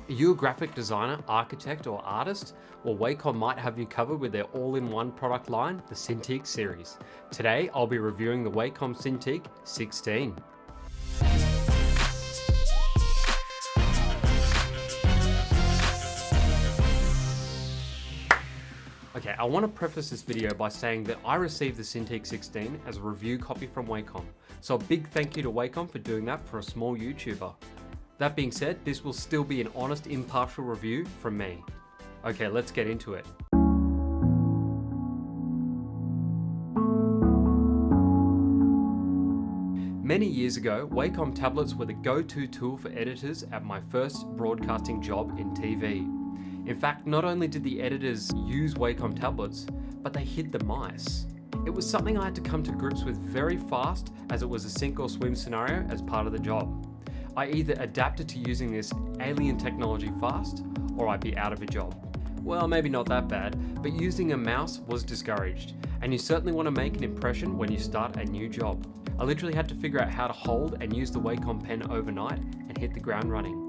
Are you a graphic designer, architect, or artist? Well, Wacom might have you covered with their all-in-one product line, the Cintiq series. Today, I'll be reviewing the Wacom Cintiq 16. Okay, I want to preface this video by saying that I received the Cintiq 16 as a review copy from Wacom. So a big thank you to Wacom for doing that for a small YouTuber. That being said, this will still be an honest, impartial review from me. Okay, let's get into it. Many years ago, Wacom tablets were the go-to tool for editors at my first broadcasting job in TV. In fact, not only did the editors use Wacom tablets, but they hid the mice. It was something I had to come to grips with very fast, as it was a sink or swim scenario as part of the job. I either adapted to using this alien technology fast, or I'd be out of a job. Well, maybe not that bad, but using a mouse was discouraged, and you certainly want to make an impression when you start a new job. I literally had to figure out how to hold and use the Wacom pen overnight and hit the ground running.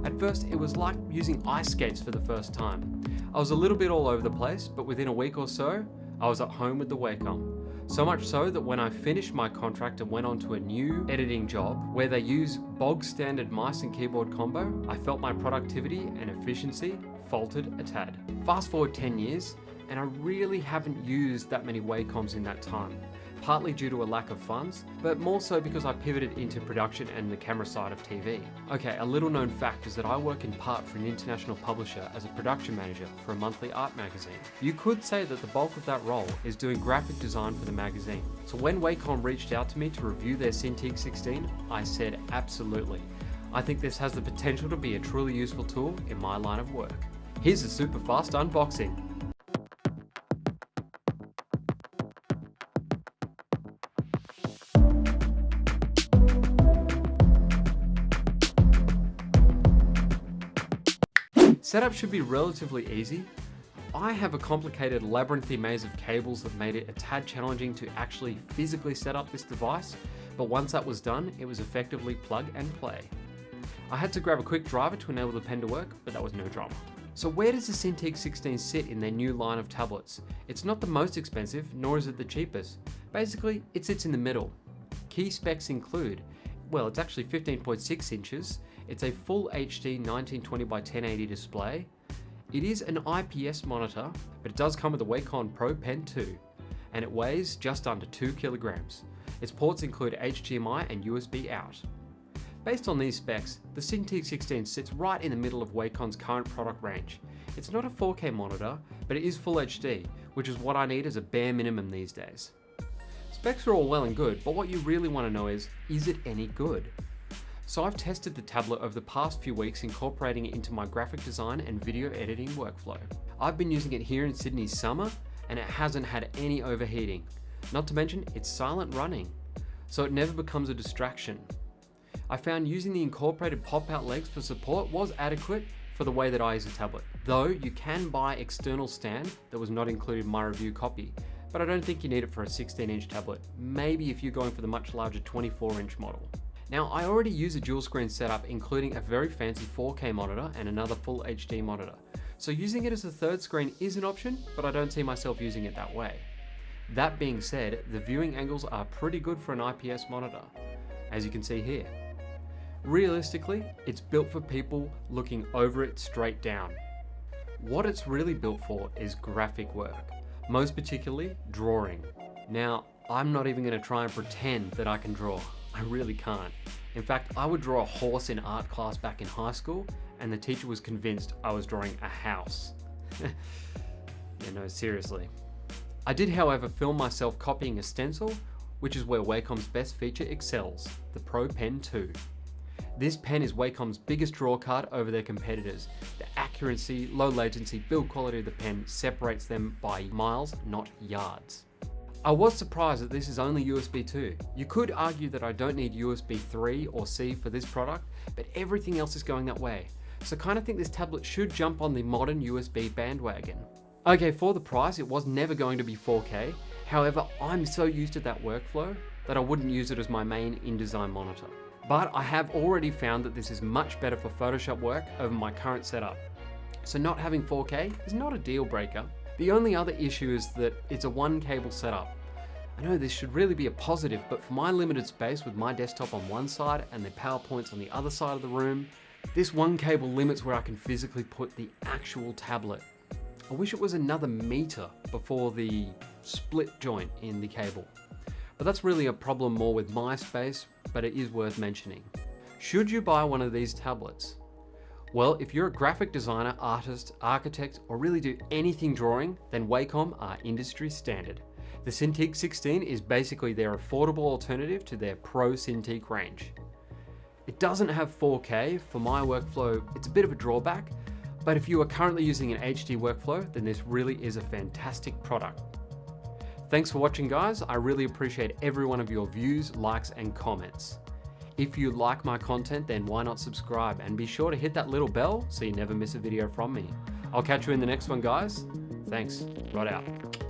At first, it was like using ice skates for the first time. I was a little bit all over the place, but within a week or so, I was at home with the Wacom. So much so that when I finished my contract and went on to a new editing job where they use bog standard mice and keyboard combo, I felt my productivity and efficiency faltered a tad. Fast forward 10 years, and I really haven't used that many Wacoms in that time. Partly due to a lack of funds, but more so because I pivoted into production and the camera side of TV. Okay, a little known fact is that I work in part for an international publisher as a production manager for a monthly art magazine. You could say that the bulk of that role is doing graphic design for the magazine. So when Wacom reached out to me to review their Cintiq 16, I said absolutely. I think this has the potential to be a truly useful tool in my line of work. Here's a super fast unboxing. Setup should be relatively easy. I have a complicated labyrinthy maze of cables that made it a tad challenging to actually physically set up this device, but once that was done, it was effectively plug and play. I had to grab a quick driver to enable the pen to work, but that was no drama. So where does the Cintiq 16 sit in their new line of tablets? It's not the most expensive, nor is it the cheapest. Basically, it sits in the middle. Key specs include, well, it's actually 15.6 inches, it's a full HD 1920 by 1080 display. It is an IPS monitor, but it does come with a Wacom Pro Pen too, and it weighs just under 2 kilograms. Its ports include HDMI and USB out. Based on these specs, the Cintiq 16 sits right in the middle of Wacom's current product range. It's not a 4K monitor, but it is full HD, which is what I need as a bare minimum these days. Specs are all well and good, but what you really want to know is it any good? So I've tested the tablet over the past few weeks, incorporating it into my graphic design and video editing workflow. I've been using it here in Sydney's summer, and it hasn't had any overheating. Not to mention, it's silent running, so it never becomes a distraction. I found using the incorporated pop-out legs for support was adequate for the way that I use a tablet. Though you can buy external stand that was not included in my review copy, but I don't think you need it for a 16-inch tablet, maybe if you're going for the much larger 24-inch model. Now, I already use a dual screen setup, including a very fancy 4K monitor and another full HD monitor. So using it as a third screen is an option, but I don't see myself using it that way. That being said, the viewing angles are pretty good for an IPS monitor, as you can see here. Realistically, it's built for people looking over it straight down. What it's really built for is graphic work, most particularly drawing. Now, I'm not even going to try and pretend that I can draw. I really can't. In fact, I would draw a horse in art class back in high school, and the teacher was convinced I was drawing a house. Yeah, no, seriously. I did, however, film myself copying a stencil, which is where Wacom's best feature excels, the Pro Pen 2. This pen is Wacom's biggest draw card over their competitors. The accuracy, low latency, build quality of the pen separates them by miles, not yards. I was surprised that this is only USB 2. You could argue that I don't need USB 3 or C for this product, but everything else is going that way. So I kind of think this tablet should jump on the modern USB bandwagon. Okay, for the price, it was never going to be 4K. However, I'm so used to that workflow that I wouldn't use it as my main InDesign monitor. But I have already found that this is much better for Photoshop work over my current setup. So not having 4K is not a deal breaker. The only other issue is that it's a one cable setup. I know this should really be a positive, but for my limited space with my desktop on one side and the PowerPoints on the other side of the room, this one cable limits where I can physically put the actual tablet. I wish it was another meter before the split joint in the cable. But that's really a problem more with my space, but it is worth mentioning. Should you buy one of these tablets? Well, if you're a graphic designer, artist, architect, or really do anything drawing, then Wacom are industry standard. The Cintiq 16 is basically their affordable alternative to their Pro Cintiq range. It doesn't have 4K. For my workflow, it's a bit of a drawback, but if you are currently using an HD workflow, then this really is a fantastic product. Thanks for watching, guys. I really appreciate every one of your views, likes, and comments. If you like my content, then why not subscribe and be sure to hit that little bell so you never miss a video from me. I'll catch you in the next one, guys. Thanks. Rod out.